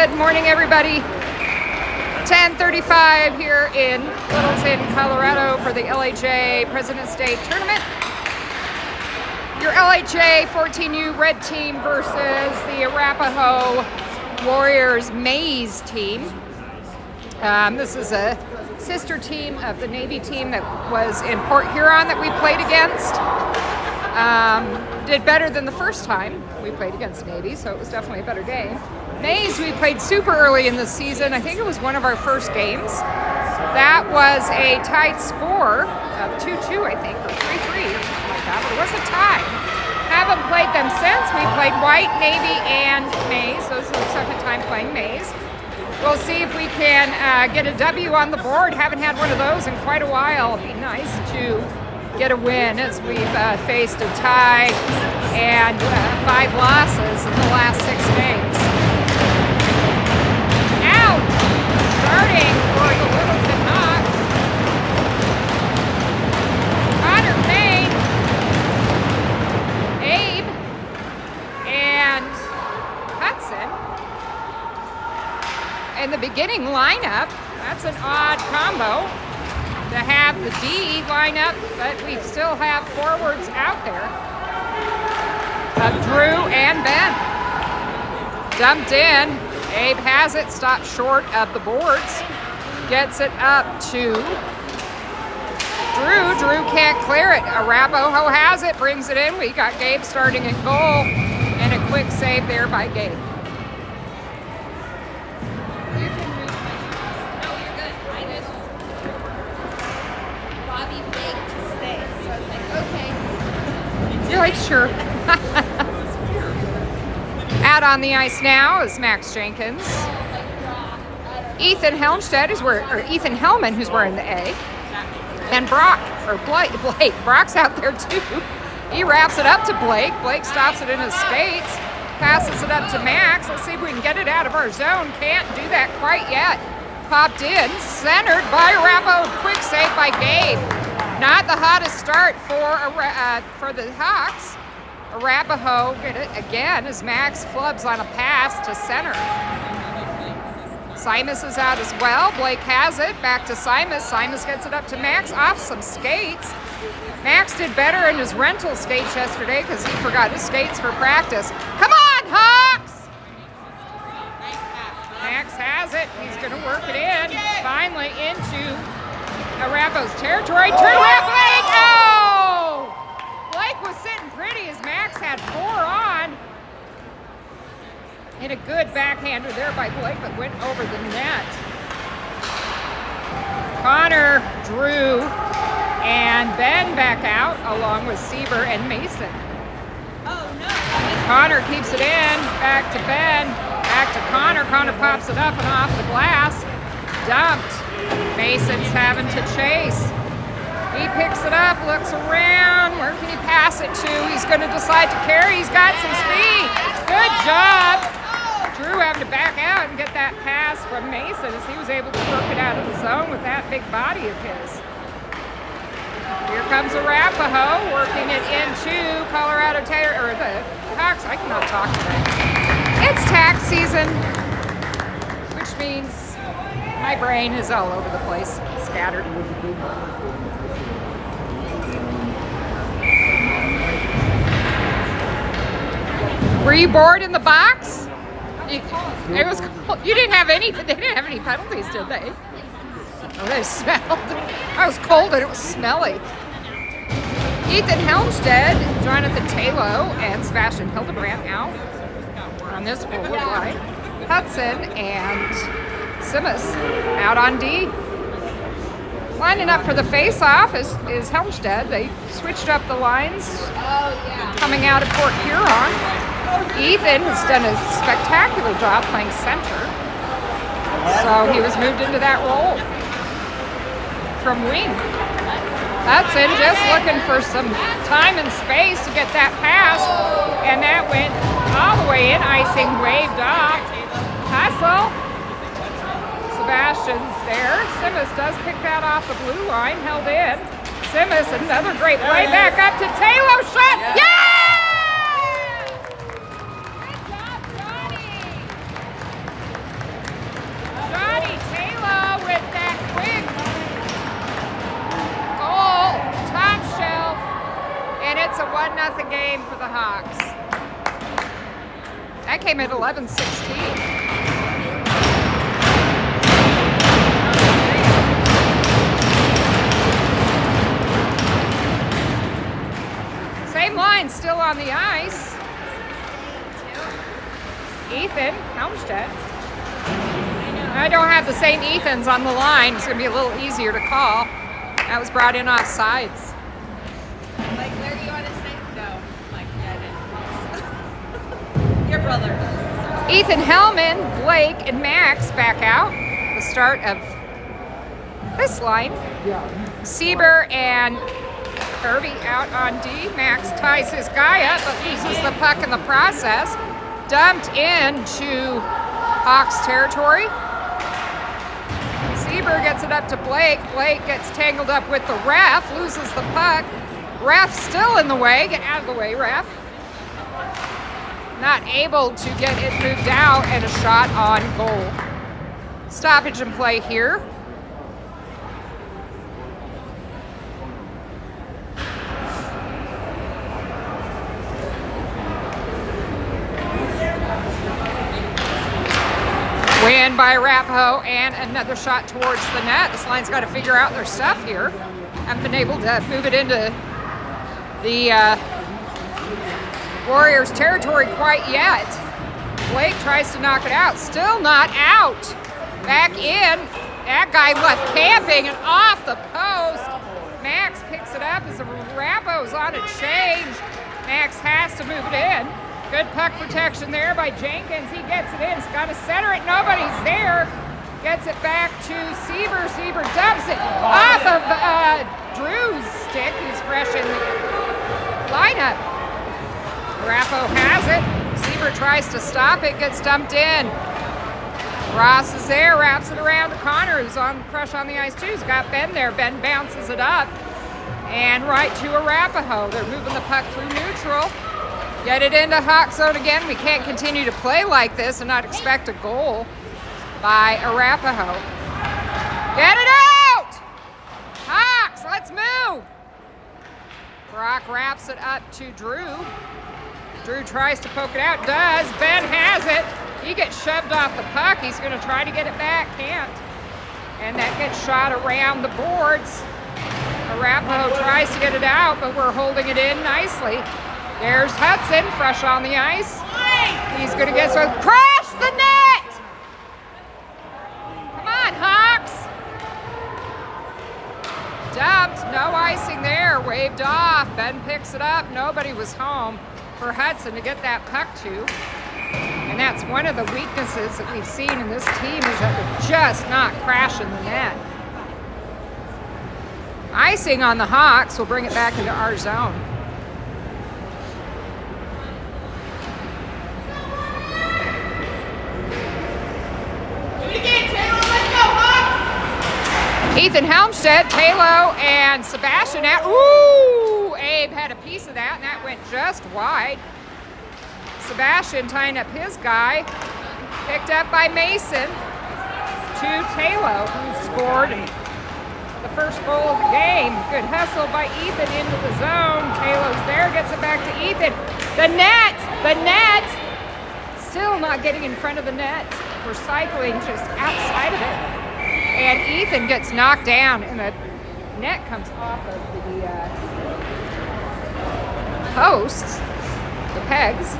Good morning, everybody. 10:35 here in Littleton, Colorado for the LHA President's Day Tournament. Your LHA 14U Red Team versus the Arapahoe Warriors Maize team. This is a sister team of the Navy team that was in Port Huron that we played against. Did better than the first time we played against Navy, so it was definitely a better game. Maize, we played super early in the season. I think it was one of our first games. That was a tied score of 2-2, I think, or 3-3, or something like that, but it was a tie. Haven't played them since. We played White, Navy, and Maize. So this is the second time playing Maize. We'll see if we can get a W on the board. Haven't had one of those in quite a while. It'd be nice to get a win, as we've faced a tie and 5 losses in the last 6 games. Now, starting for the Littleton Hawks, Connor Payne, Abe, and Hudson. In the beginning lineup, that's an odd combo to have the D line up, but we still have forwards out there. Drew and Ben. Dumped in. Abe has it, stopped short of the boards. Gets it up to Drew. Drew can't clear it. Arapahoe has it, brings it in. We got Gabe starting at goal, and a quick save there by Gabe. You're like, sure. Out on the ice now is Max Jenkins. Ethan Helmstead is Ethan Hellman, who's wearing the A. And Blake. Brock's out there too. He wraps it up to Blake. Blake stops it in his skates. Passes it up to Max. Let's see if we can get it out of our zone. Can't do that quite yet. Popped in. Centered by Arapahoe. Quick save by Gabe. Not the hottest start for the Hawks. Arapahoe get it again as Max flubs on a pass to center. Simus is out as well. Blake has it. Back to Simus. Simus gets it up to Max off some skates. Max did better in his rental skates yesterday because he forgot his skates for practice. Come on, Hawks! Max has it. He's going to work it in. Finally into Arapahoe's territory. Turn around, Blake! Oh! Blake was sitting pretty as Max had 4 on. And a good backhander there by Blake, but went over the net. Connor, Drew, and Ben back out, along with Seaver and Mason. Oh, no. Connor keeps it in. Back to Ben. Back to Connor. Connor pops it up and off the glass. Dumped. Mason's having to chase. He picks it up, looks around. Where can he pass it to? He's going to decide to carry. He's got some speed. Good job. Drew having to back out and get that pass from Mason as he was able to work it out of the zone with that big body of his. Here comes Arapahoe working it into Colorado or the Hawks. I cannot talk today. It's tax season, which means my brain is all over the place, scattered. Were you bored in the box? It was cold. You didn't have any. They didn't have any penalties, did they? Oh, they smelled. I was cold and it was smelly. Ethan Helmstead, Jonathan Talo, and Sebastian Hildebrandt out on this forward line. Hudson and Simus out on D. Lining up for the face-off is Helmstead. They switched up the lines coming out of Port Huron. Ethan has done a spectacular job playing center. So he was moved into that role from wing. Hudson just looking for some time and space to get that pass. And that went all the way in. Icing waved off. Hustle. Sebastian's there. Simus does pick that off the blue line, held in. Simus, another great play back up to Taylor. Shot. Yeah! Good job, Johnny. It's a 1-0 game for the Hawks. That came at 11:16. Same line still on the ice. Ethan Helmstedt. I don't have the same Ethans on the line. It's going to be a little easier to call. That was brought in off sides. Like, where do you want to say? No. Like, yeah, your brother does. Ethan Hellman, Blake, and Max back out. The start of this line. Sieber and Kirby out on D. Max ties his guy up, but loses the puck in the process. Dumped into Hawks territory. Sieber gets it up to Blake. Blake gets tangled up with the ref, loses the puck. Ref still in the way. Get out of the way, ref. Not able to get it moved out, and a shot on goal. Stoppage in play here. Win by Arapahoe, and another shot towards the net. This line's got to figure out their stuff here. Haven't been able to move it into the Warriors' territory quite yet. Blake tries to knock it out. Still not out. Back in. That guy left camping and off the post. Max picks it up as the Arapahoe's on a change. Max has to move it in. Good puck protection there by Jenkins. He gets it in. He's got to center it. Nobody's there. Gets it back to Sieber. Sieber dumps it off of Drew's stick, who's fresh in the lineup. Arapahoe has it. Sieber tries to stop it. Gets dumped in. Ross is there. Wraps it around to Connor, who's on fresh on the ice too. He's got Ben there. Ben bounces it up. And right to Arapahoe. They're moving the puck through neutral. Get it into Hawk zone again. We can't continue to play like this and not expect a goal by Arapahoe. Get it out! Hawks, let's move! Brock wraps it up to Drew. Drew tries to poke it out. Does. Ben has it. He gets shoved off the puck. He's going to try to get it back. Can't. And that gets shot around the boards. Arapahoe tries to get it out, but we're holding it in nicely. There's Hudson, fresh on the ice. He's going to get some. Crash the net! Come on, Hawks. Dumped, no icing there, waved off. Ben picks it up. Nobody was home for Hudson to get that puck to. And that's one of the weaknesses that we've seen in this team, is that they're just not crashing the net. Icing on the Hawks will bring it back into our zone. Ethan Helmstedt, Talo, and Sebastian out. Ooh! Abe had a piece of that, and that went just wide. Sebastian tying up his guy. Picked up by Mason to Talo, who scored the first goal of the game. Good hustle by Ethan into the zone. Talo's there, gets it back to Ethan. The net! Still not getting in front of the net. We're cycling just outside of it. And Ethan gets knocked down, and the net comes off of the posts, the pegs.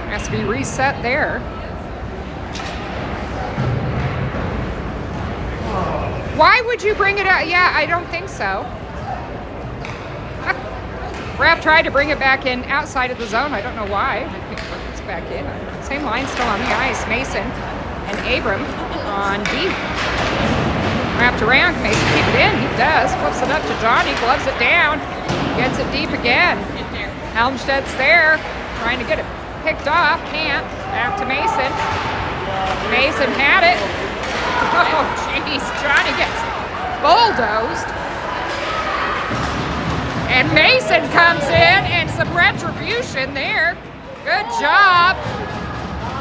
Has to be reset there. Why would you bring it out? Yeah, I don't think so. Ref tried to bring it back in outside of the zone. I don't know why. It's back in. Same line still on the ice. Mason and Abram on D. Wrapped around, can Mason keep it in? He does. Flips it up to Johnny, gloves it down, gets it deep again. Helmstedt's there, trying to get it picked off, can't. Back to Mason. Mason had it. Oh, jeez, Johnny gets bulldozed. And Mason comes in, and some retribution there. Good job.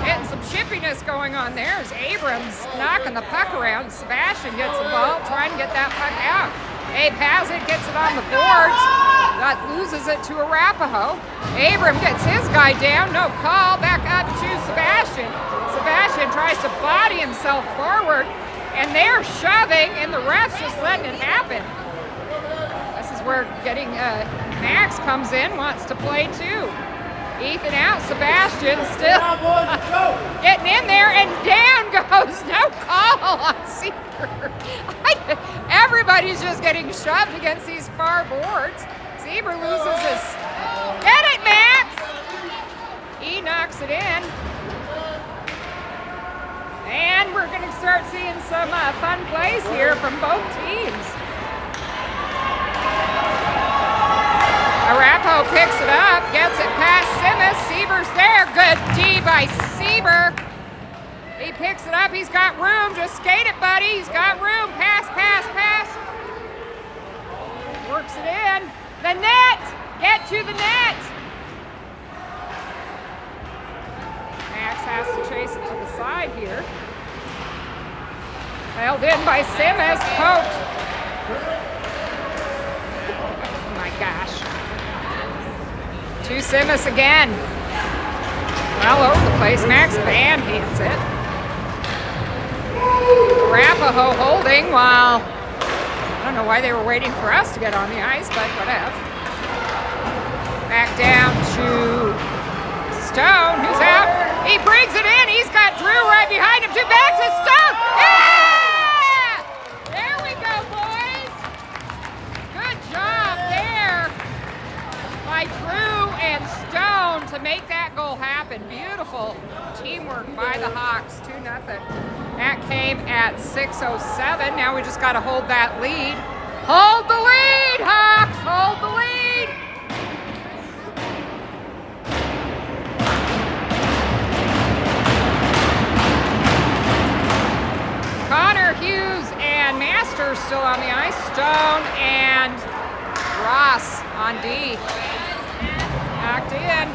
Getting some chippiness going on there as Abrams knocking the puck around. Sebastian gets the ball, trying to get that puck out. Abe has it, gets it on the boards. That loses it to Arapahoe. Abram gets his guy down, no call, back up to Sebastian. Sebastian tries to body himself forward, and they're shoving, and the ref's just letting it happen. This is where getting Max comes in, wants to play too. Ethan out, Sebastian still getting in there, and down goes, no call on Sieber. Everybody's just getting shoved against these far boards. Sieber loses his, get it, Max! He knocks it in. And we're gonna start seeing some fun plays here from both teams. Arapahoe picks it up, gets it past Simmons. Sieber's there. Good D by Sieber. He picks it up. He's got room. Just skate it, buddy. He's got room. Pass, pass, pass. Works it in. The net. Get to the net. Max has to chase it to the side here. Held in by Simmons. Poked. Oh my gosh. To Simmons again. All over the place. Max band-hands it. Arapahoe holding while, I don't know why they were waiting for us to get on the ice, but whatever. Back down to Stone, who's out. He brings it in. He's got Drew right behind him. Back to Stone. Yeah! There we go, boys. Good job there by Drew and Stone to make that goal happen. Beautiful teamwork by the Hawks, 2-0. That came at 6:07. Now we just got to hold that lead. Hold the lead, Hawks! Hold the lead! Connor, Hughes, and Masters still on the ice. Stone and Ross on D. Knocked in.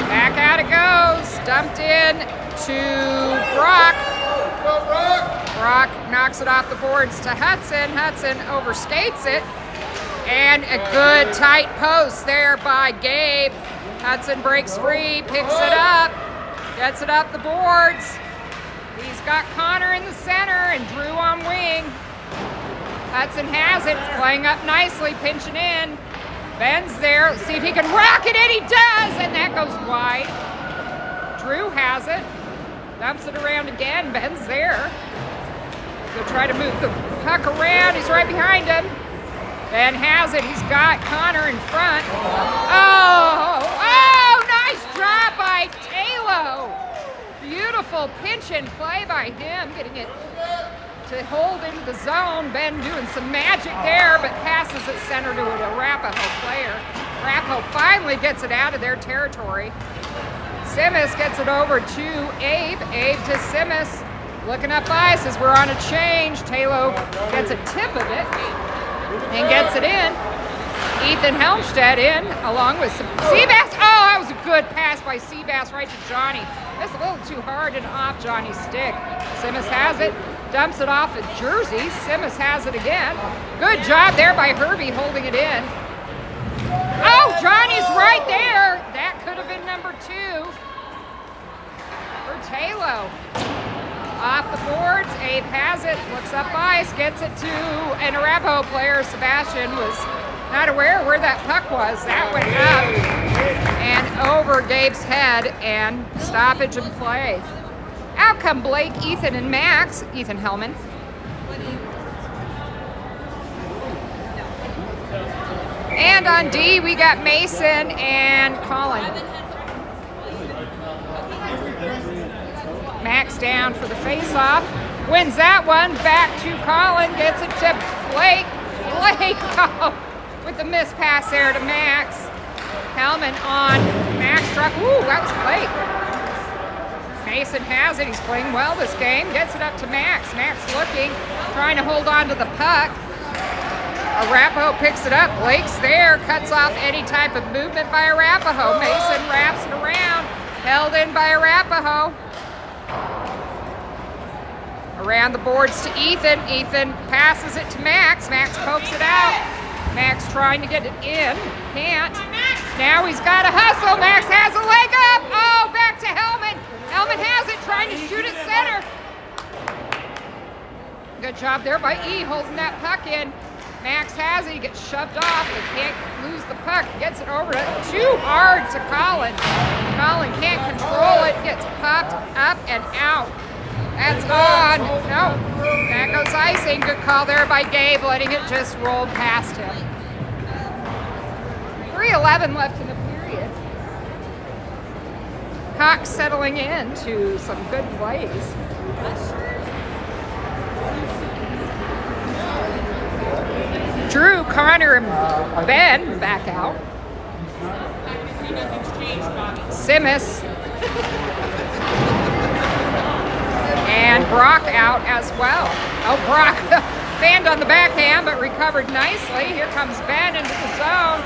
Back out it goes. Dumped in to Brock. Brock knocks it off the boards to Hudson. Hudson overskates it. And a good tight post there by Gabe. Hudson breaks free, picks it up, gets it up the boards. He's got Connor in the center and Drew on wing. Hudson has it, playing up nicely, pinching in. Ben's there, let's see if he can rock it in, he does, and that goes wide. Drew has it, dumps it around again, Ben's there. He'll try to move the puck around, he's right behind him. Ben has it, he's got Connor in front. Oh, nice job by Taylor. Beautiful pinch and play by him, getting it to hold into the zone. Ben doing some magic there, but passes it center to an Arapahoe player. Arapahoe finally gets it out of their territory. Simmons gets it over to Abe. Abe to Simmons. Looking up ice as we're on a change. Taylor gets a tip of it and gets it in. Ethan Helmstedt in along with some Seabass. Oh, that was a good pass by Seabass right to Johnny. That's a little too hard and off Johnny's stick. Simmons has it, dumps it off at Jersey. Simmons has it again. Good job there by Herbie holding it in. Oh, Johnny's right there. That could have been number 2 for Taylor. Off the boards, Abe has it, looks up ice, gets it to an Arapahoe player. Sebastian was not aware where that puck was. That went up and over Gabe's head, and stoppage and play. Out come Blake, Ethan, and Max. Ethan Hellman. And on D, we got Mason and Colin. Max down for the face-off. Wins that one. Back to Colin. Gets it to Blake. Blake with the miss pass there to Max. Hellman on Max truck. Ooh, that was Blake. Mason has it. He's playing well this game. Gets it up to Max. Max looking, trying to hold on to the puck. Arapahoe picks it up. Blake's there. Cuts off any type of movement by Arapahoe. Mason wraps it around. Held in by Arapahoe. Around the boards to Ethan. Ethan passes it to Max. Max pokes it out. Max trying to get it in. Can't. Now he's got to hustle. Max has a leg up. Oh, back to Hellman. Hellman has it, trying to shoot it center. Good job there by E, holding that puck in. Max has it. He gets shoved off, but can't lose the puck. Gets it over too hard to Colin. Colin can't control it. Gets popped up and out. That's on. No. That goes icing. Good call there by Gabe, letting it just roll past him. 3:11 left in the period. Hawks settling into some good plays. Drew, Connor, and Ben back out. Simis and Brock out as well. Oh, Brock banned on the backhand, but recovered nicely. Here comes Ben into the zone.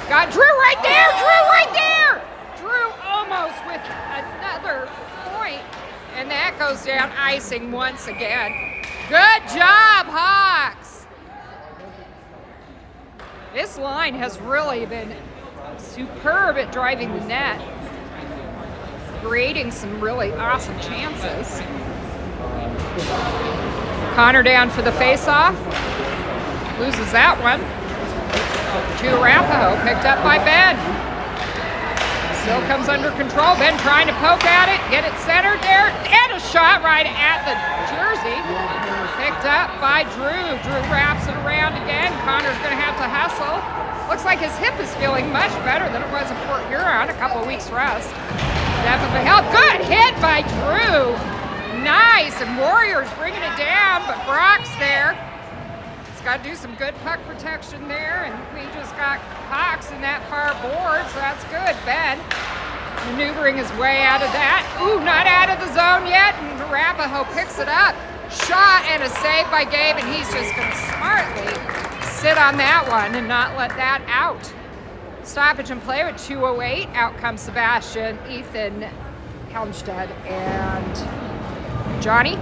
Got Drew right there! Drew right there! Drew almost with another point. And that goes down icing once again. Good job, Hawks! This line has really been superb at driving the net, creating some really awesome chances. Connor down for the face-off. Loses that one. To Arapahoe, picked up by Ben. Still comes under control. Ben trying to poke at it, get it centered there, and a shot right at the jersey. Picked up by Drew. Drew wraps it around again. Connor's going to have to hustle. Looks like his hip is feeling much better than it was in Port Huron. A couple of weeks rest. Definitely helped. Good hit by Drew. Nice. And Warriors bringing it down, but Brock's there. He's got to do some good puck protection there, and we just got Hawks in that far board, so that's good. Ben maneuvering his way out of that. Ooh, not out of the zone yet, and Arapahoe picks it up. Shot and a save by Gabe, and he's just going to smartly sit on that one and not let that out. Stoppage and play with 2:08. Out comes Sebastian, Ethan, Helmstead, and Johnny.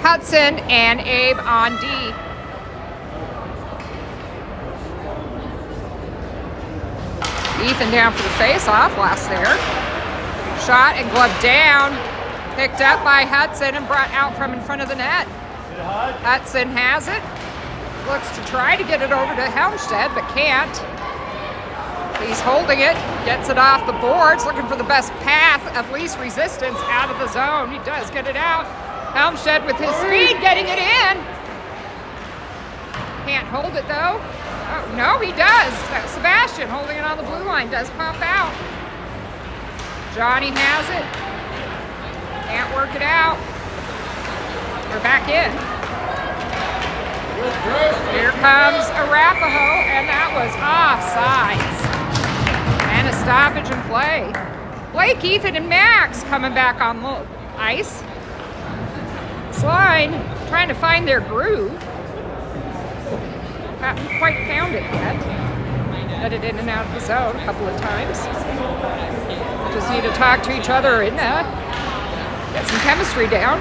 Hudson and Abe on D. Ethan down for the face-off, lost there. Shot and glove down. Picked up by Hudson and brought out from in front of the net. Hudson has it. Looks to try to get it over to Helmstead, but can't. He's holding it, gets it off the boards, looking for the best path of least resistance out of the zone. He does get it out. Helmstead with his speed getting it in. Can't hold it though. Oh, no, he does. Sebastian holding it on the blue line does pop out. Johnny has it. Can't work it out. We're back in. Here comes Arapahoe, and that was offsides. And a stoppage and play. Blake, Ethan, and Max coming back on the ice. This line trying to find their groove. Haven't quite found it yet. Headed in and out of the zone a couple of times. Just need to talk to each other and get some chemistry down.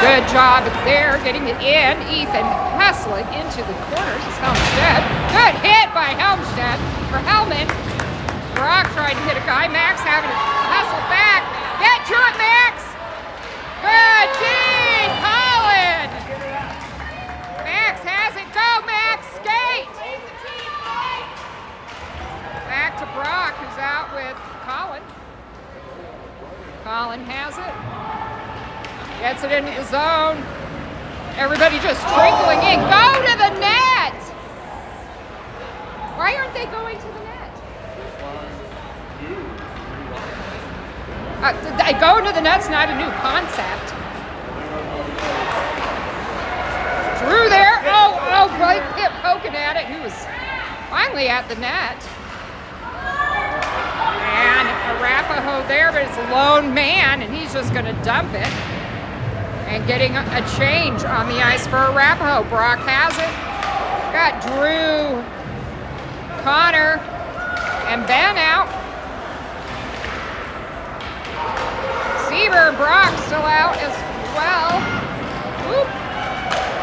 Good job there, getting it in. Ethan hustling into the corners is Helmstead. Good hit by Helmstead for Hellman. Brock trying to hit a guy. Max having to hustle back. Get to it, Max. Good D, Colin. Max has it. Go, Max. Skate. Back to Brock, who's out with Colin. Colin has it. Gets it into the zone. Everybody just trickling in. Go to the net! Why aren't they going to the net? Going to the net's not a new concept. Drew there. Oh, Blake Pitt poking at it. He was finally at the net. And Arapahoe there, but it's a lone man, and he's just going to dump it. And getting a change on the ice for Arapahoe. Brock has it. Got Drew, Connor, and Ben out. Seaver and Brock still out as well. Whoop.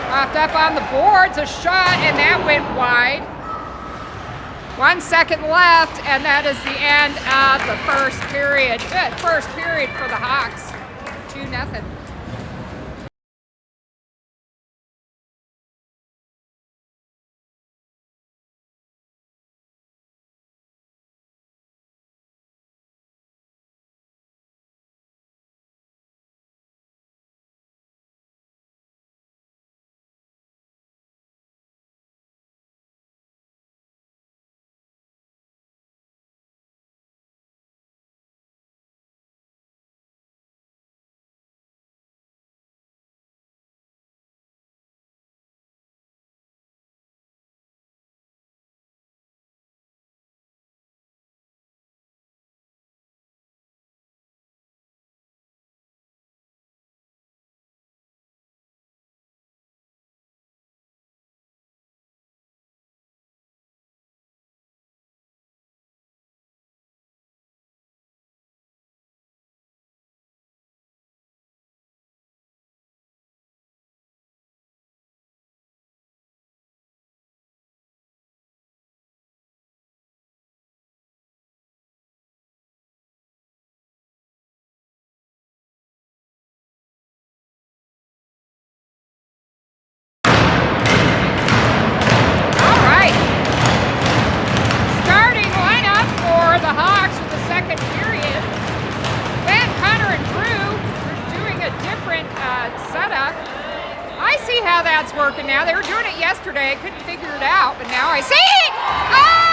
Popped up on the boards, a shot, and that went wide. 1 second left, and that is the end of the first period. Good first period for the Hawks. 2-0. How that's working now. They were doing it yesterday. Couldn't figure it out, but now I see it. Hey!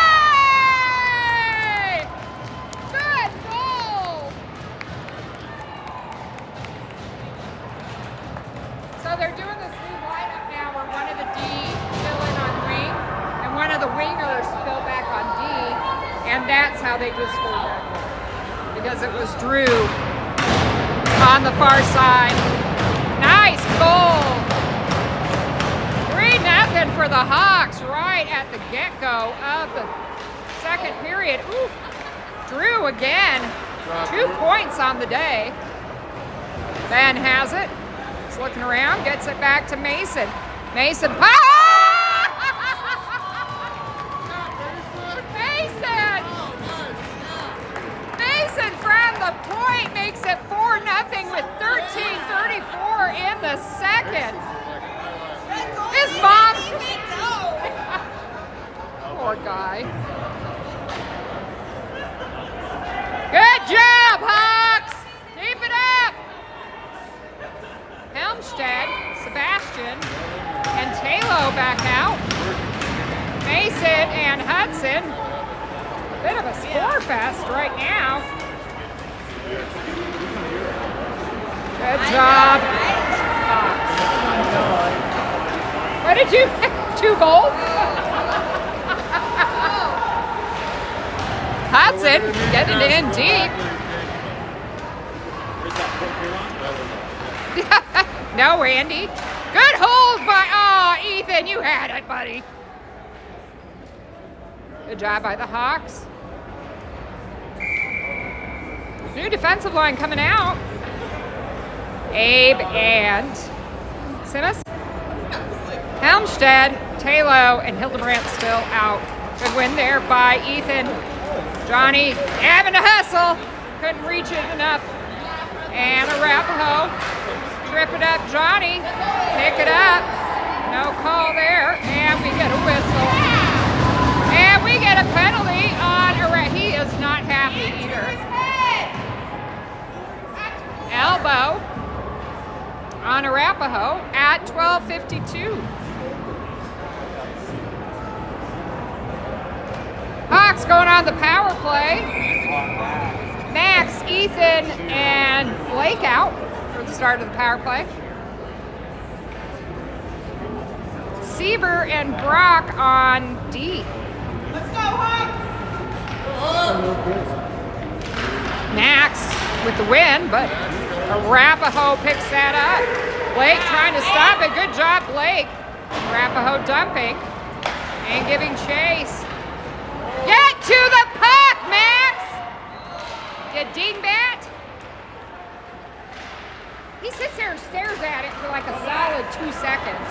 Good goal. So they're doing this new lineup now where one of the D fill in on wing and one of the wingers fill back on D, and that's how they just scored that goal. Because it was Drew on the far side. Nice goal. 3-0 for the Hawks right at the get-go of the second period. Ooh, Drew again, 2 points on the day. Ben has it. He's looking around, gets it back to Mason. Mason, Mason from the point makes it 4-0 with 13:34 in the second. His mom. Poor guy. Good job, Hawks. Keep it up. Helmstead, Sebastian, and Talo back out. Mason and Hudson. A bit of a score fest right now. Good job, Hawks. What did you? 2 goals? Hudson getting it in deep. No, Randy. Good hold by, Ethan, you had it, buddy. Good job by the Hawks. New defensive line coming out. Abe and Simas. Helmstead, Talo, and Hildebrandt still out. Good win there by Ethan. Johnny having to hustle. Couldn't reach it enough. And Arapahoe. Trip it up, Johnny. Pick it up. No call there. And we get a whistle. And we get a penalty on Arapahoe. He is not happy either. Elbow on Arapahoe at 12:52. Hawks going on the power play. Max, Ethan, and Blake out for the start of the power play. Seaver and Brock on D. Let's go, Hawks! Max with the win, but Arapahoe picks that up. Blake trying to stop it. Good job, Blake. Arapahoe dumping and giving chase. Get to the puck, Max! You dingbat. He sits there and stares at it for like a solid 2 seconds.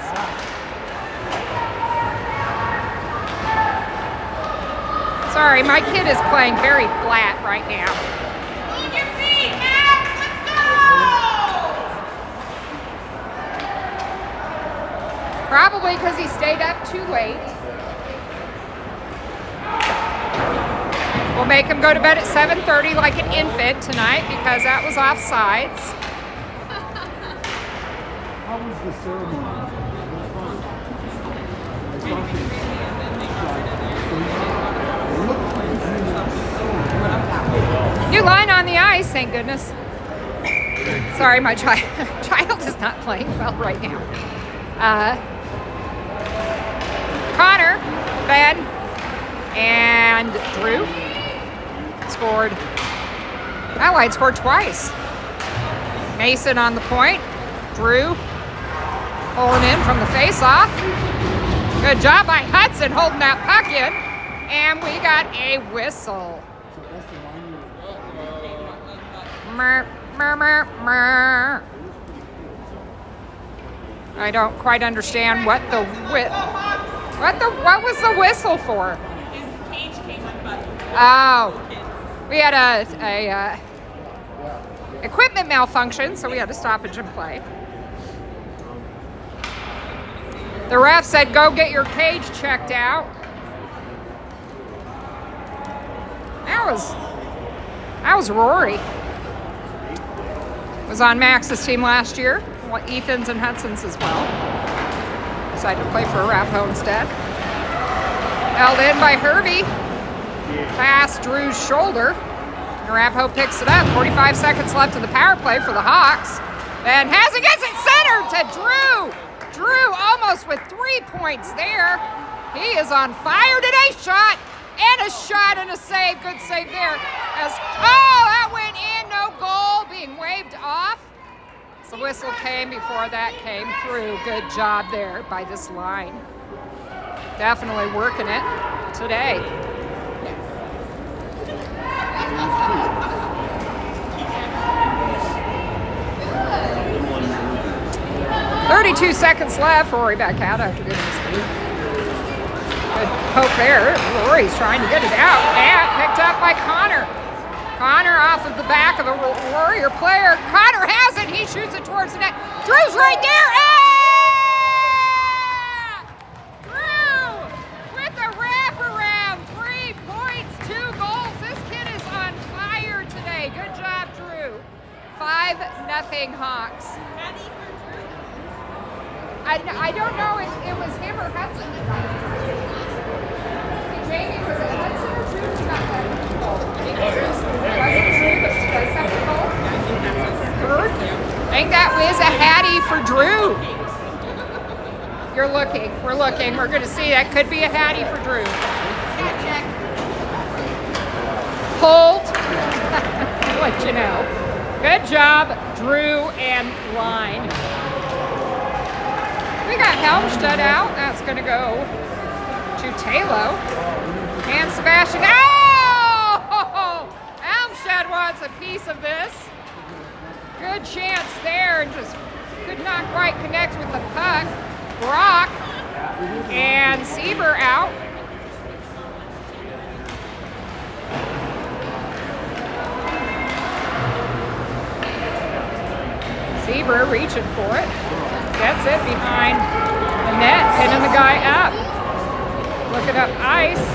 Sorry, my kid is playing very flat right now. Move your feet, Max! Let's go! Probably because he stayed up too late. We'll make him go to bed at 7:30 like an infant tonight because that was offsides. How was the ceremony? New line on the ice, thank goodness. Sorry, my child is not playing well right now. Connor, Ben, and Drew scored. Allied scored twice. Mason on the point. Drew pulling in from the face-off. Good job by Hudson holding that puck in. And we got a whistle. Mer, mer, mer, mer. I don't quite understand what what was the whistle for? His cage came unbuttoned. Oh, we had a equipment malfunction, so we had to stoppage and play. The ref said, "Go get your cage checked out." That was Rory. Was on Max's team last year. Ethan's and Hudson's as well. Decided to play for Arapahoe instead. Held in by Herbie. Past Drew's shoulder. Arapahoe picks it up. 45 seconds left of the power play for the Hawks. Then Hazen gets it centered to Drew. Drew almost with 3 points there. He is on fire today. Shot and a shot and a save. Good save there. That went in. No goal. Being waved off. The whistle came before that came through. Good job there by this line. Definitely working it today. 32 seconds left. Rory back out after getting his lead. Good poke there. Rory's trying to get it out. And picked up by Connor. Connor off of the back of a Warrior player. Connor has it. He shoots it towards the net. Drew's right there. Drew with a wraparound. 3 points, 2 goals. This kid is on fire today. Good job, Drew. 5-0 Hawks. I don't know if it was him or Hudson. Jamie, was it Hudson or Drew? Not that. Third? I think that was a hattie for Drew. You're looking. We're looking. We're going to see. That could be a hattie for Drew. Hold. I'll let you know. Good job, Drew and line. We got Helmstedt out. That's going to go to Talo. And Sebastian. Helmstedt wants a piece of this. Good chance there, and just could not quite connect with the puck. Brock and Sieber out. Sieber reaching for it. Gets it behind the net, pinning the guy up. Looking up ice.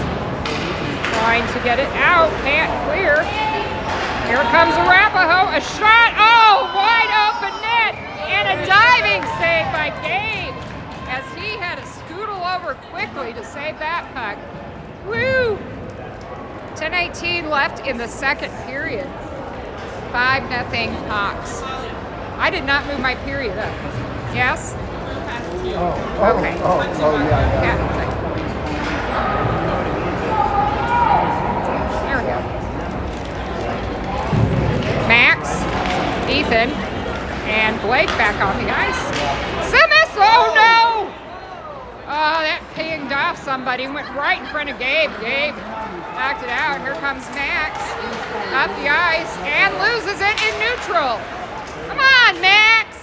Trying to get it out. Can't clear. Here comes Arapahoe. A shot. Oh, wide open net. And a diving save by Gabe as he had to scootle over quickly to save that puck. Woo! 10:18 left in the second period. 5-0 Hawks. I did not move my period up. Yes? Okay. Yeah. There we go. Max, Ethan, and Blake back on the ice. Simmons! Oh no! Oh, that pinged off somebody. Went right in front of Gabe. Gabe knocked it out. Here comes Max. Up the ice and loses it in neutral. Come on, Max!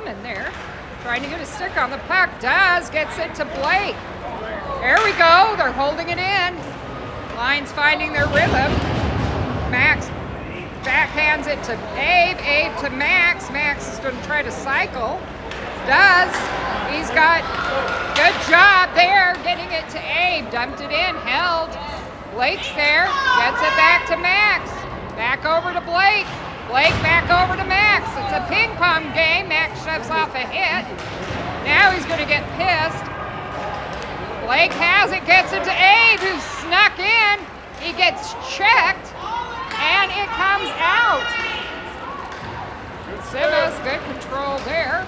Bowman there. Trying to get a stick on the puck. Does. Gets it to Blake. There we go. They're holding it in. Lions finding their rhythm. Max backhands it to Abe. Abe to Max. Max is going to try to cycle. Does. He's got good job there getting it to Abe. Dumped it in. Held. Blake's there. Gets it back to Max. Back over to Blake. Blake back over to Max. It's a ping pong game. Max shoves off a hit. Now he's going to get pissed. Blake has it, gets it to Abe, who's snuck in. He gets checked, and it comes out. Simmons, good control there.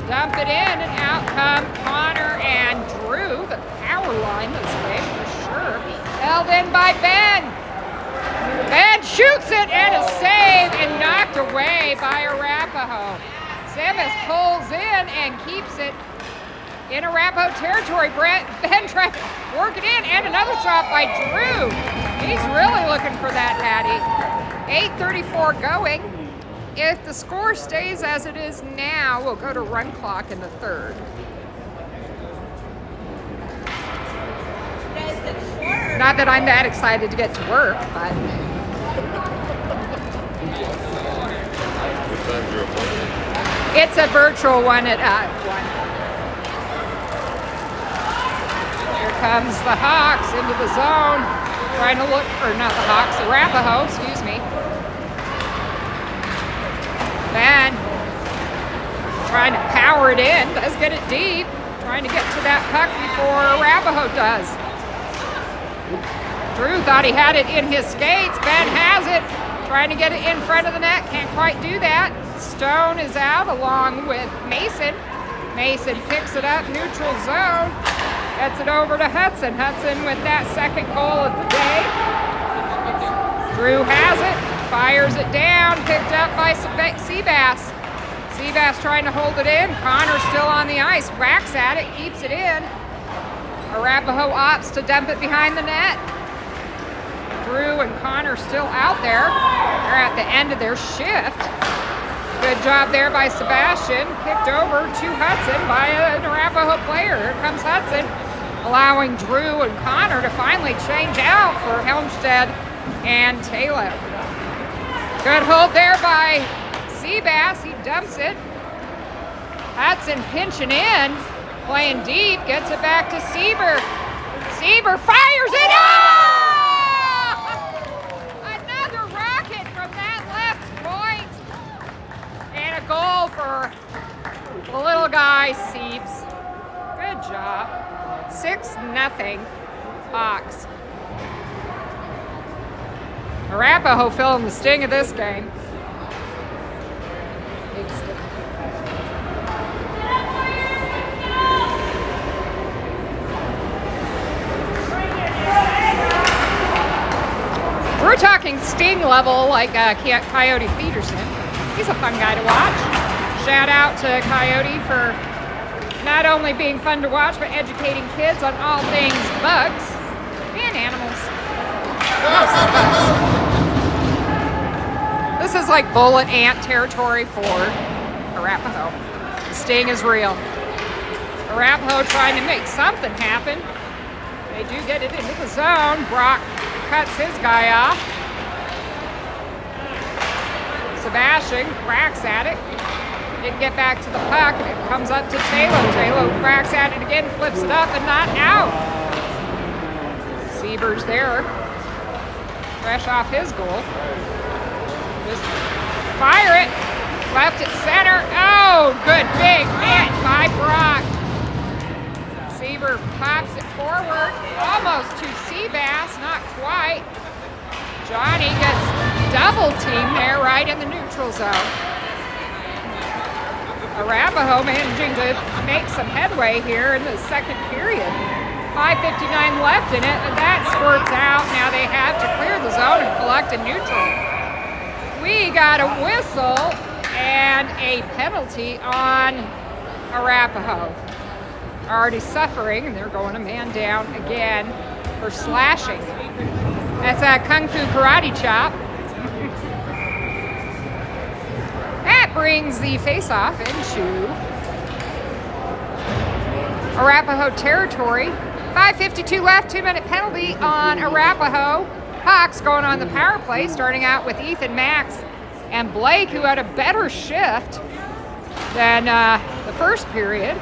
Dump it in, and out come Connor and Drew. The power line this game for sure. Held in by Ben. Ben shoots it, and a save, and knocked away by Arapahoe. Simmons pulls in and keeps it in Arapahoe territory. Ben trying to work it in, and another shot by Drew. He's really looking for that, Hattie. 8:34 going. If the score stays as it is now, we'll go to run clock in the third. Not that I'm that excited to get to work, but... It's a virtual one at 1. Here comes the Hawks into the zone, trying to look, or not the Hawks, the Arapahoe, excuse me. Ben trying to power it in, does get it deep, trying to get to that puck before Arapahoe does. Drew thought he had it in his skates. Ben has it, trying to get it in front of the net, can't quite do that. Stone is out along with Mason. Mason picks it up, neutral zone. Gets it over to Hudson. Hudson with that second goal of the day. Drew has it, fires it down, picked up by Seabass. Seabass trying to hold it in. Connor still on the ice, whacks at it, keeps it in. Arapahoe opts to dump it behind the net. Drew and Connor still out there. They're at the end of their shift. Good job there by Sebastian. Kicked over to Hudson by an Arapahoe player. Here comes Hudson, allowing Drew and Connor to finally change out for Helmstead and Taylor. Good hold there by Seabass. He dumps it. Hudson pinching in, playing deep, gets it back to Sieber. Sieber fires it. Oh! Another rocket from that left point. And a goal for the little guy, Siebes. Good job. 6-0 Hawks. Arapahoe feeling the sting of this game. We're talking sting level like Coyote Peterson. He's a fun guy to watch. Shout out to Coyote for not only being fun to watch, but educating kids on all things bugs and animals. This is like bullet ant territory for Arapahoe. The sting is real. Arapahoe trying to make something happen. They do get it into the zone. Brock cuts his guy off. Sebastian cracks at it. Didn't get back to the puck, and it comes up to Taylor. Taylor cracks at it again, flips it up, and not out. Sieber's there. Fresh off his goal. Just fire it. Left at center. Oh, good big hit by Brock. Sieber pops it forward, almost to Seabass, not quite. Johnny gets double teamed there right in the neutral zone. Arapahoe managing to make some headway here in the second period. 5:59 left in it, and that squirts out. Now they have to clear the zone and collect a neutral. We got a whistle and a penalty on Arapahoe. Already suffering, and they're going a man down again for slashing. That's a Kung Fu karate chop. That brings the face-off into Arapahoe territory. 5:52 left, 2-minute penalty on Arapahoe. Hawks going on the power play, starting out with Ethan, Max, and Blake, who had a better shift than the first period.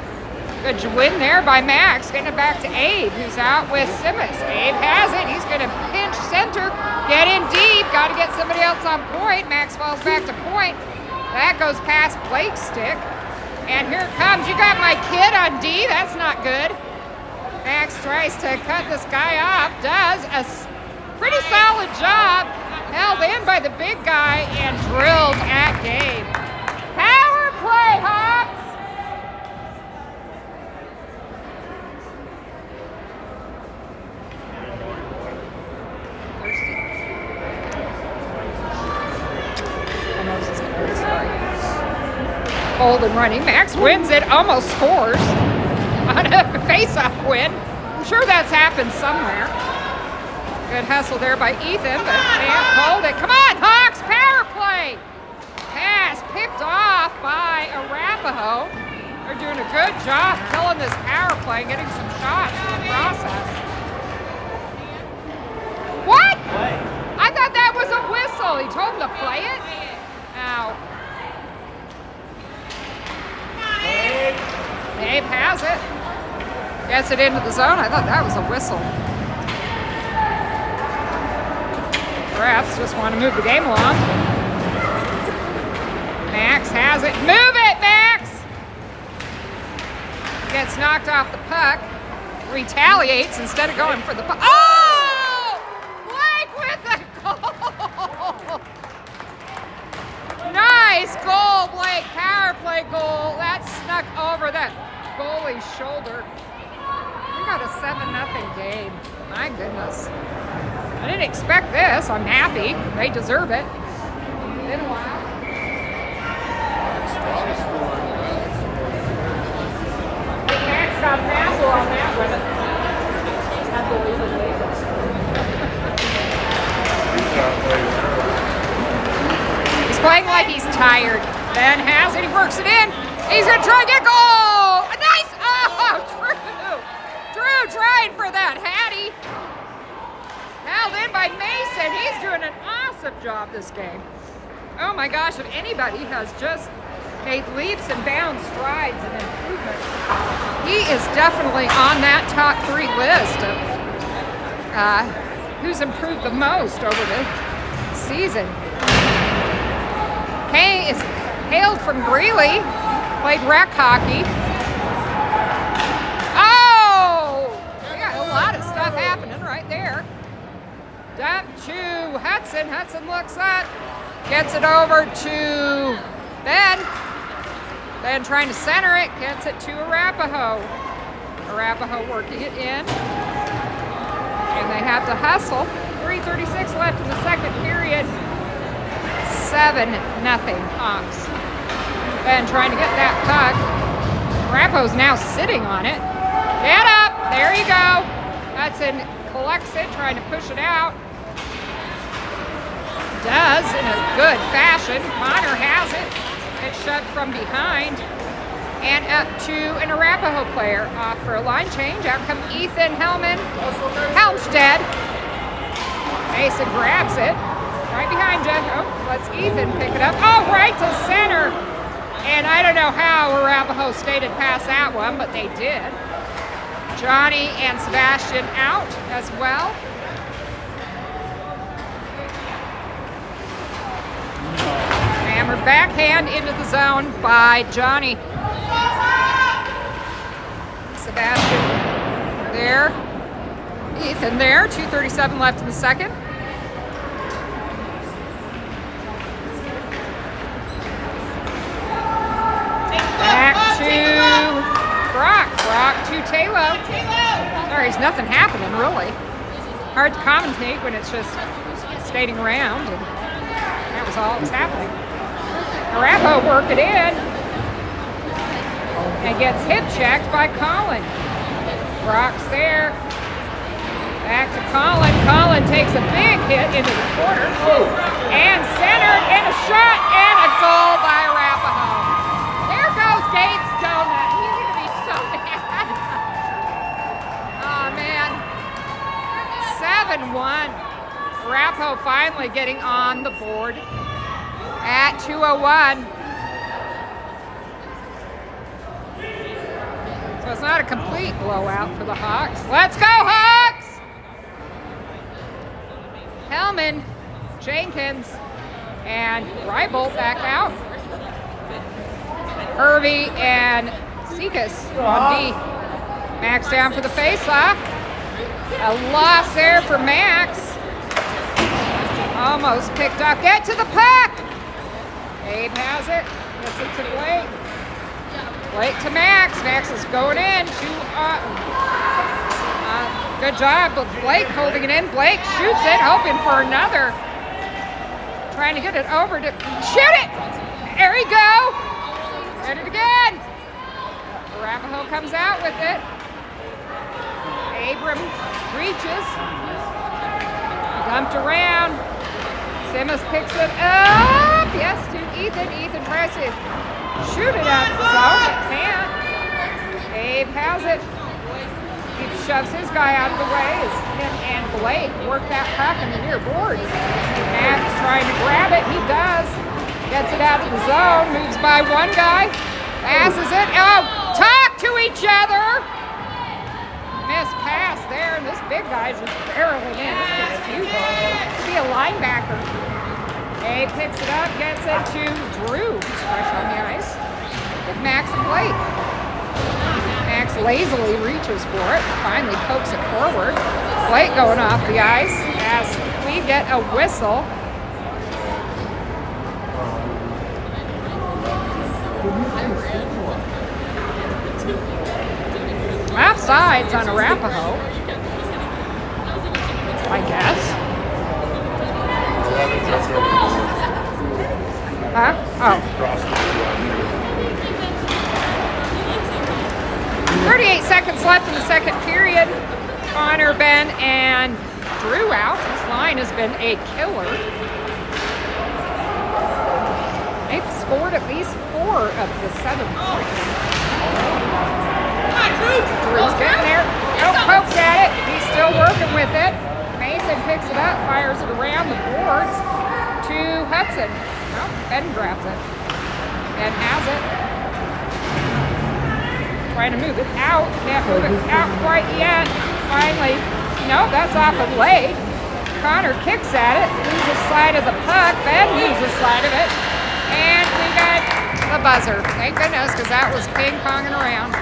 Good win there by Max, getting it back to Abe, who's out with Simmons. Abe has it. He's going to pinch center, get in deep, got to get somebody else on point. Max falls back to point. That goes past Blake's stick. And here it comes. You got my kid on D. That's not good. Max tries to cut this guy off. Does a pretty solid job. Held in by the big guy and drilled at Gabe. Power play, Hawks! Cold and running. Max wins it, almost scores on a face-off win. I'm sure that's happened somewhere. Good hustle there by Ethan, but can't hold it. Come on, Hawks, power play! Pass picked off by Arapahoe. They're doing a good job killing this power play and getting some shots in the process. What? I thought that was a whistle. He told him to play it? Ow. Abe has it. Gets it into the zone. I thought that was a whistle. Refs just want to move the game along. Max has it. Move it, Max! Gets knocked off the puck. Retaliates instead of going for the puck. Oh! Blake with the goal! Nice goal, Blake. Power play goal. That snuck over that goalie's shoulder. We got a 7-0 game. My goodness. I didn't expect this. I'm happy. They deserve it. It's been a while. Max got Massel on that one. Unbelievably. He's playing like he's tired. Ben has it. He works it in. He's going to try and get goal. A nice. Oh, Drew trying for that. Hattie. Held in by Mason. He's doing an awesome job this game. Oh my gosh, if anybody has just made leaps and bounds strides and improvement, he is definitely on that top 3 list of who's improved the most over the season. Kay is hailed from Greeley, played rec hockey. Oh! We got a lot of stuff happening right there. Dump to Hudson. Hudson looks up, gets it over to Ben. Ben trying to center it, gets it to Arapahoe. Arapahoe working it in. And they have to hustle. 3:36 left in the second period. 7-0 Hawks. Ben trying to get that puck. Arapahoe's now sitting on it. Get up! There you go. Hudson collects it, trying to push it out. Does in a good fashion. Connor has it. It's shoved from behind. And up to an Arapahoe player. Off for a line change. Out come Ethan Helmstead. Mason grabs it. Right behind you. Oh, let's Ethan pick it up. Oh, right to center. And I don't know how Arapahoe skated past that one, but they did. Johnny and Sebastian out as well. Hammered backhand into the zone by Johnny. Sebastian there. Ethan there. 2:37 left in the second. Back to Brock. Brock to Taylor. There's nothing happening, really. Hard to commentate when it's just skating around. And that was all that was happening. Arapahoe work it in. And gets hip checked by Colin. Brock's there. Back to Colin. Colin takes a big hit into the corner. And centered, and a shot, and a goal by Arapahoe. 2-1. Arapahoe finally getting on the board at 2:01. So it's not a complete blowout for the Hawks. Let's go, Hawks! Hellman, Jenkins, and Reibold back out. Hervey and Sekas on D. Max down for the face-off. A loss there for Max. Almost picked off. Get to the puck! Abe has it. Gets it to Blake. Blake to Max. Max is going in. Good job. Blake holding it in. Blake shoots it, hoping for another. Trying to get it over to shoot it! There we go! Hit it again! Arapahoe comes out with it. Abram reaches. Dumped around. Simmons picks it up. Yes, to Ethan. Ethan tries to shoot it out the zone. It can't. Abe has it. He shoves his guy out of the way as him and Blake work that puck in the near boards. Max trying to grab it. He does. Gets it out of the zone. Moves by one guy. Passes it. Oh, talk to each other. Missed pass there, and this big guy's just barreling in. This kid's huge. Be a linebacker. Abe picks it up, gets it to Drew, who's fresh on the ice, with Max and Blake. Max lazily reaches for it, finally pokes it forward. Blake going off the ice as we get a whistle. Offsides on Arapahoe, I guess. Huh? Oh. 38 seconds left in the second period. Connor, Ben, and Drew out. This line has been a killer. They've scored at least 4 of the 7 points. Drew's getting there. Oh, pokes at it. He's still working with it. Mason picks it up, fires it around the boards to Hudson. Oh, Ben grabs it. Ben has it. Trying to move it out. Can't move it out quite yet. Finally, no, that's off of Blade. Connor kicks at it, loses sight of the puck. Ben loses sight of it. And we got the buzzer. Thank goodness, because that was ping-ponging around.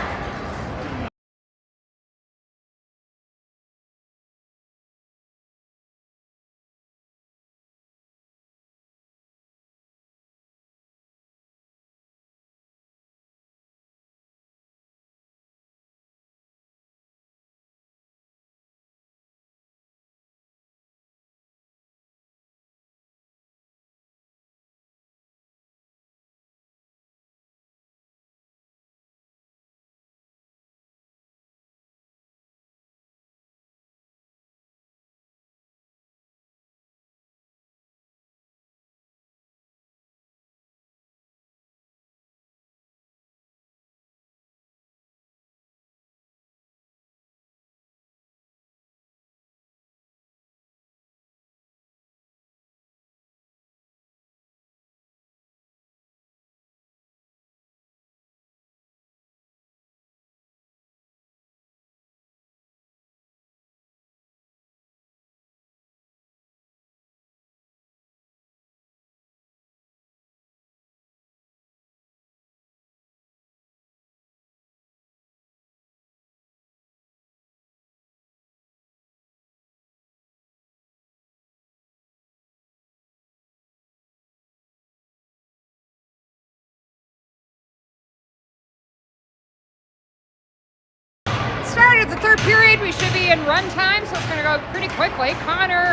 Start of the third period, we should be in run time, so it's going to go pretty quickly. Connor,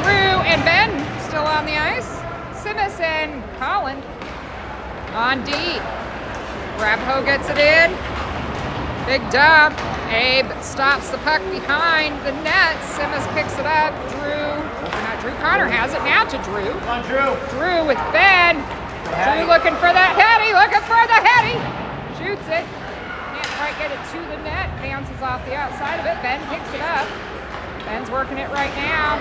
Drew, and Ben still on the ice. Simmons and Colin on D. Arapahoe gets it in. Big dump. Abe stops the puck behind the net. Simmons picks it up. Connor has it now to Drew. Come on, Drew. Drew with Ben. Drew looking for that heady, looking for the heady. Shoots it. Can't quite get it to the net. Bounces off the outside of it. Ben picks it up. Ben's working it right now.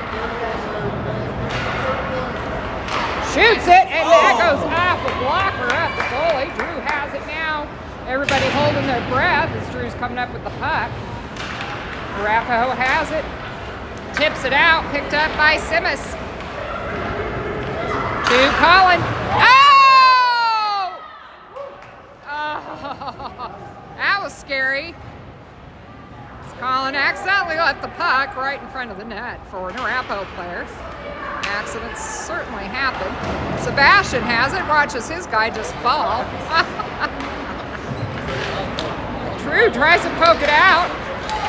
Shoots it, and that goes off a blocker at the goalie. Drew has it now. Everybody holding their breath as Drew's coming up with the puck. Arapahoe has it. Tips it out, picked up by Simas. To Colin. Oh! Oh! That was scary. Colin accidentally left the puck right in front of the net for an Arapahoe player. Accidents certainly happen. Sebastian has it, watches his guy just fall. Drew tries to poke it out.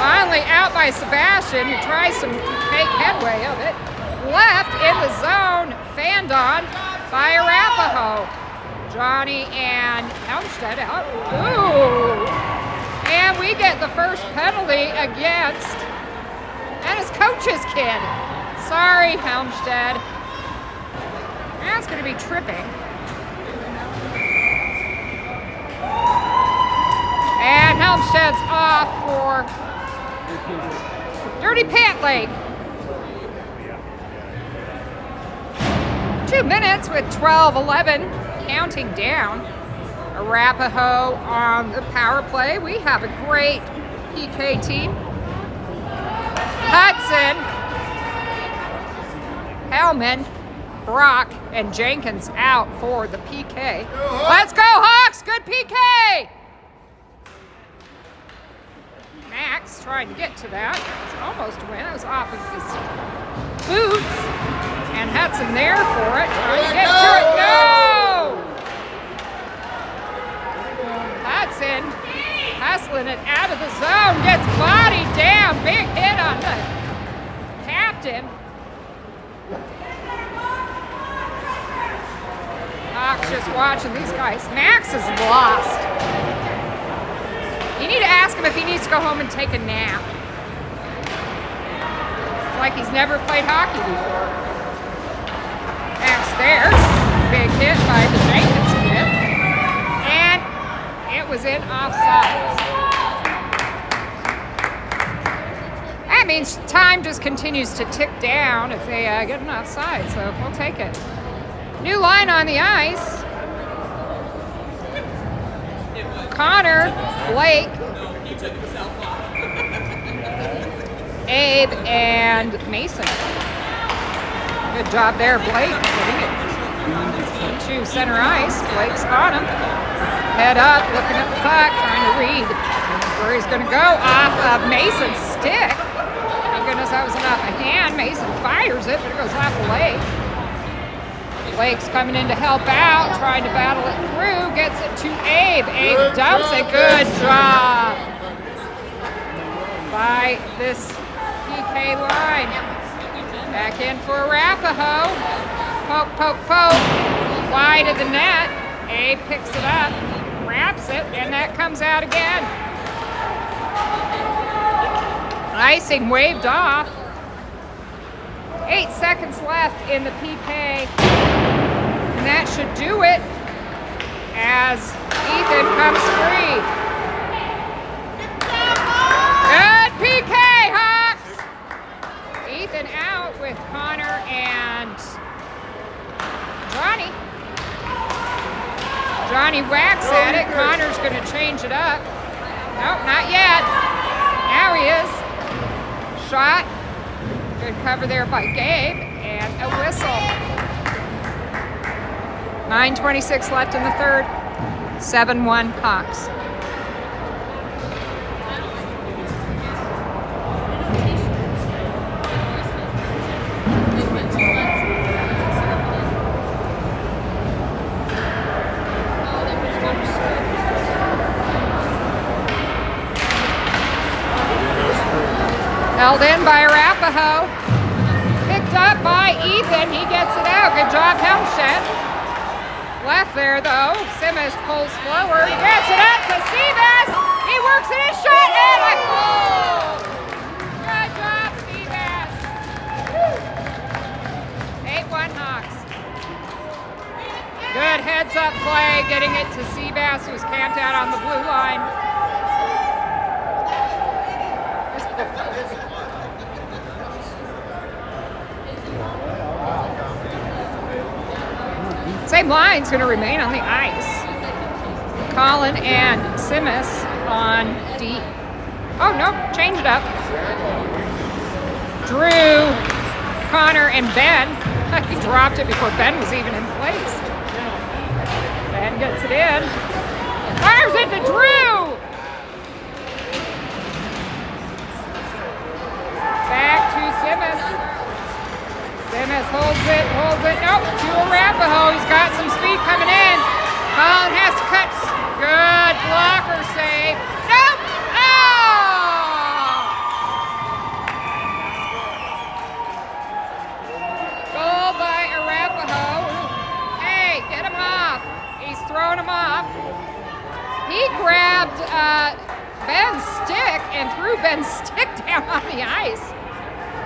Finally out by Sebastian, who tries to make headway of it. Left in the zone, fanned on by Arapahoe. Johnny and Helmstedt out. Ooh! And we get the first penalty against, and his coach's kid. Sorry, Helmstedt. That's going to be tripping. And Helmstedt's off for dirty pant leg. 2 minutes with 12:11 counting down. Arapahoe on the power play. We have a great PK team. Hudson, Hellman, Brock, and Jenkins out for the PK. Let's go, Hawks! Good PK! Max trying to get to that. It's almost a win. It was off of his boots. And Hudson there for it. Trying to get to it. No! Hudson hustling it out of the zone. Gets bodied down. Big hit on the captain. Hawks just watching these guys. Max is lost. You need to ask him if he needs to go home and take a nap. It's like he's never played hockey before. Max there. Big hit by the Jenkins kid. And it was in offside. That means time just continues to tick down if they get an offside, so we'll take it. New line on the ice. Connor, Blake, Abe, and Mason. Good job there, Blake, getting it to center ice. Blake's on him. Head up, looking at the puck, trying to read where he's going to go. Off of Mason's stick. Thank goodness that was enough a hand. Mason fires it, but it goes off the leg. Blake's coming in to help out, trying to battle it through, gets it to Abe. Abe dumps it. Good job by this PK line. Back in for Arapahoe. Poke, poke, poke. Wide of the net. Abe picks it up, wraps it, and that comes out again. Icing waved off. 8 seconds left in the PK. And that should do it as Ethan comes free. Good PK, Hawks! Ethan out with Connor and Johnny. Johnny whacks at it. Connor's going to change it up. Nope, not yet. Now he is. Shot. Good cover there by Gabe, and a whistle. 9:26 left in the third. 7-1 Hawks. Held in by Arapahoe. Picked up by Ethan. He gets it out. Good job, Helmstedt. Left there, though. Simmons pulls forward. Gets it up to Seabass. He works it in, shot, and a goal. Good job, Seabass. 8-1 Hawks. Good heads-up play. Getting it to Seabass, who's camped out on the blue line. Same line's going to remain on the ice. Colin and Simus on D. Oh, no, change it up. Drew, Connor, and Ben. He dropped it before Ben was even in place. Ben gets it in. Fires it to Drew! Back to Simus. Simus holds it. Nope, to Arapahoe. He's got some speed coming in. Colin has to cut. Good blocker save. Nope! Oh! Goal by Arapahoe. Hey, get him off. He's throwing him off. He grabbed Ben's stick and threw Ben's stick down on the ice.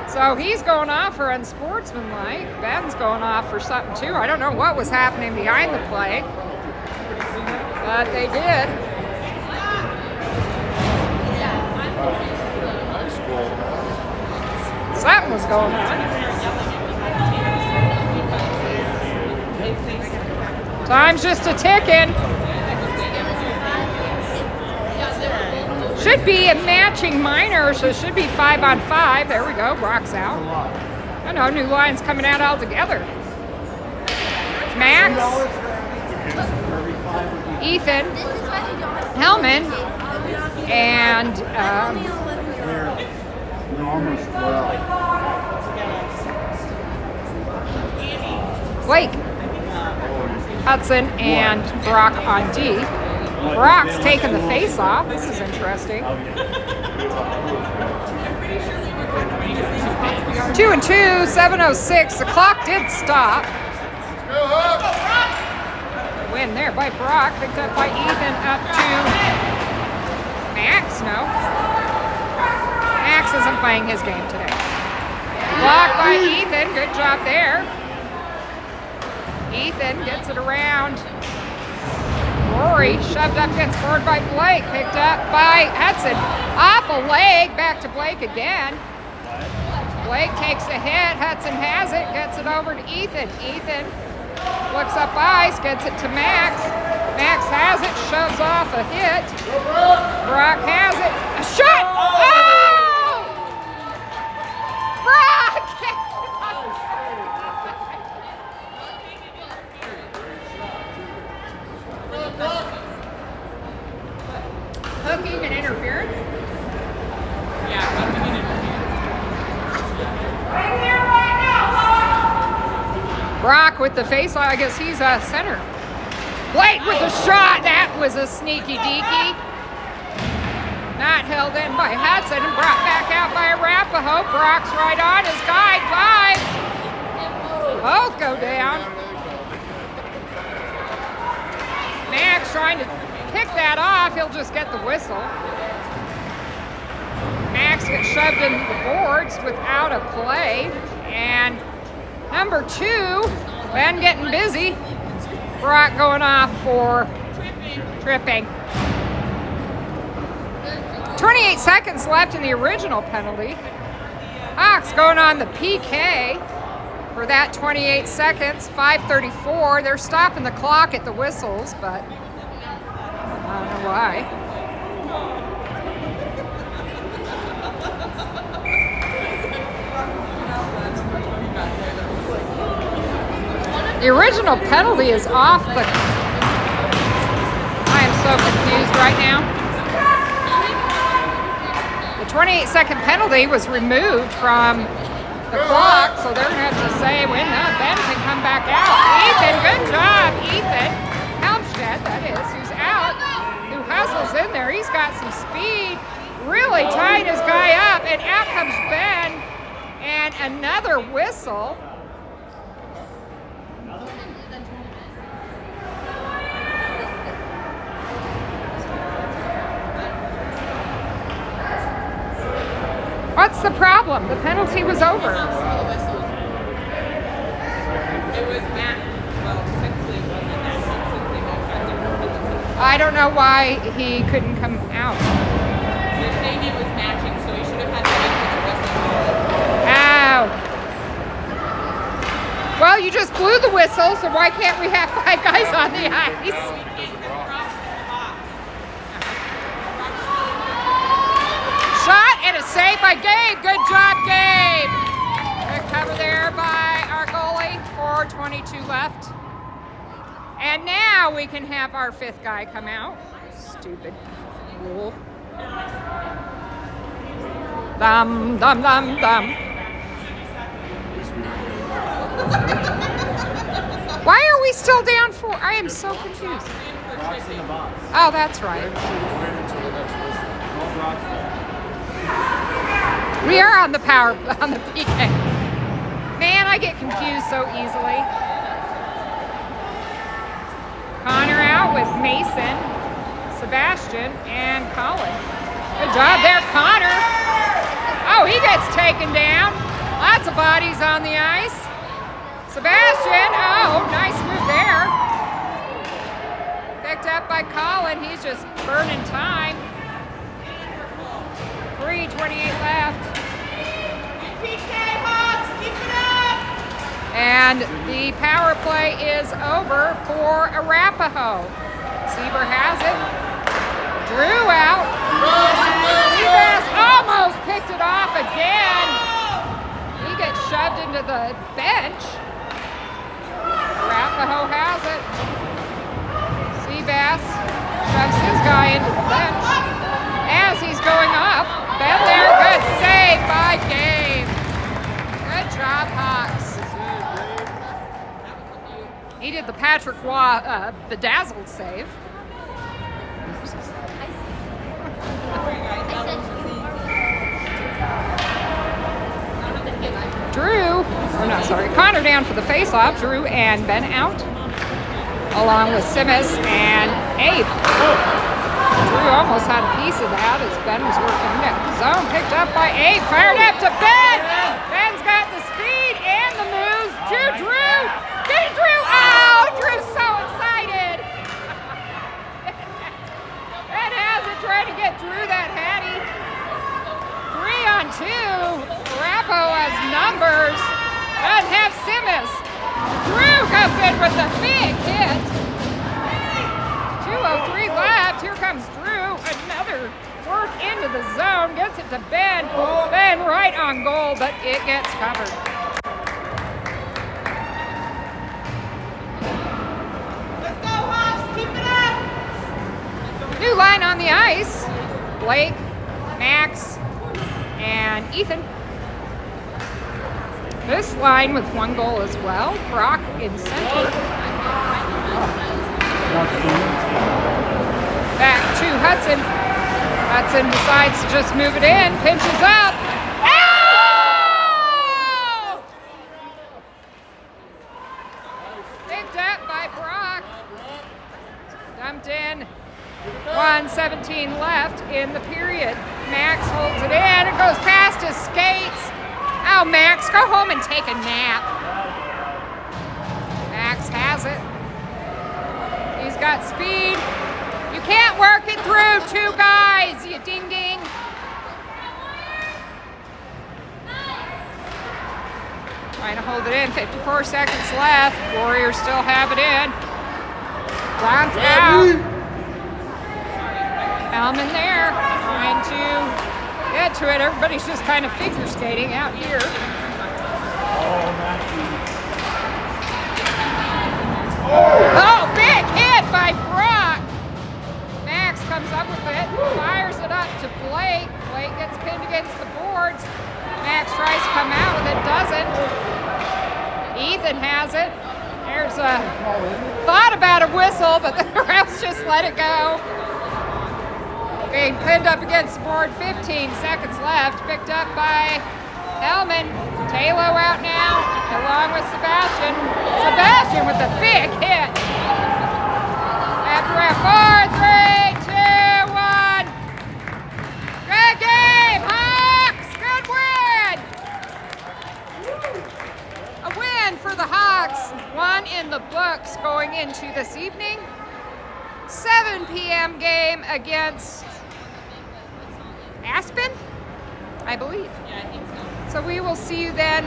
So he's going off for unsportsmanlike. Ben's going off for something too. I don't know what was happening behind the play, but they did. Something was going on. Time's just a ticking. Should be a matching minor, so it should be 5-on-5. There we go. Brock's out. I know, new line's coming out all together. Max, Ethan, Hellman, and Blake, Hudson, and Brock on D. Brock's taking the face off. This is interesting. 2-2, 7:06. The clock did stop. Win there by Brock. Picked up by Ethan up to Max. No. Max isn't playing his game today. Blocked by Ethan. Good job there. Ethan gets it around. Rory shoved up, gets scored by Blake. Picked up by Hudson. Off a leg, back to Blake again. Blake takes a hit. Hudson has it, gets it over to Ethan. Ethan looks up ice, gets it to Max. Max has it, shoves off a hit. Brock has it. A shot! Oh! Brock! Hooking and interference? Yeah, hooking and interference. Right here, right now, Brock with the face, I guess he's a center. Blake with the shot, that was a sneaky deaky. Not held in by Hudson and brought back out by Arapahoe. Brock's right on his guide, vibes. Both go down. Max trying to pick that off, he'll just get the whistle. Max gets shoved into the boards without a play. And number 2, Ben getting busy. Brock going off for tripping. 28 seconds left in the original penalty. Hawks going on the PK for that 28 seconds, 5:34. They're stopping the clock at the whistles, but I don't know why. The original penalty is off the... I am so confused right now. The 28-second penalty was removed from the clock, so they're going to have to say, when Ben can come back out. Ethan, good job, Ethan. Helmstead, that is, who's out, who hustles in there. He's got some speed, really tying his guy up, and out comes Ben, and another whistle. What's the problem? The penalty was over. It was Matt. Well, technically it wasn't that since they both had their penalty. I don't know why he couldn't come out. They're saying it was matching, so he should have had to wait for the whistle. Ow. Well, you just blew the whistle, so why can't we have 5 guys on the ice? Shot and a save by Gabe. Good job, Gabe. Good cover there by our goalie. 4:22 left. And now we can have our 5th guy come out. Stupid rule. Dum, dum, dum, dum. Why are we still down 4? I am so confused. Oh, that's right. We are on the PK. Man, I get confused so easily. Connor out with Mason, Sebastian, and Colin. Good job there, Connor. Oh, he gets taken down. Lots of bodies on the ice. Sebastian, oh, nice move there. Picked up by Colin. He's just burning time. 3:28 left. PK Hawks, keep it up! And the power play is over for Arapahoe. Sieber has it. Drew out. Seabass almost picked it off again. He gets shoved into the bench. Arapahoe has it. Seabass shoves his guy into the bench as he's going off. Ben there, good save by Gabe. Good job, Hawks. He did the Patrick Waugh bedazzled save. Connor down for the faceoff. Drew and Ben out, along with Simmons and Abe. Drew almost had a piece of that as Ben was working down the zone. Picked up by Abe. Fired up to Ben. Ben's got the speed and the moves to Drew. Get it, Drew. Oh, Drew's so excited. Ben has it, trying to get Drew that hattie. 3-on-2. Arapahoe has numbers. Doesn't have Simmons. Drew comes in with the big hit. 2:03 left. Here comes Drew. Another work into the zone. Gets it to Ben. Ben right on goal, but it gets covered. Let's go, Hawks. Keep it up. New line on the ice. Blake, Max, and Ethan. This line with one goal as well. Brock in center. Back to Hudson. Hudson decides to just move it in. Pinches up. Oh! Picked up by Brock. Dumped in. 1:17 left in the period. Max holds it in. It goes past his skates. Oh, Max, go home and take a nap. Max has it. He's got speed. You can't work it through two guys, you ding-ding. Trying to hold it in, 54 seconds left. Warriors still have it in. Blount out. Hellman there, trying to get to it. Everybody's just kind of figure skating out here. Oh, big hit by Brock. Max comes up with it, fires it up to Blake. Blake gets pinned against the boards. Max tries to come out with it, doesn't. Ethan has it. There's a thought about a whistle, but the refs just let it go. Being pinned up against the board, 15 seconds left. Picked up by Hellman. Talo out now, along with Sebastian. Sebastian with a big hit. After a 4, 3, 2, 1. Good game, Hawks. Good win. A win for the Hawks. One in the books going into this evening. 7 p.m. game against Aspen, I believe. Yeah, I think so. So we will see you then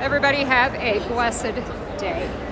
Everybody have a blessed day.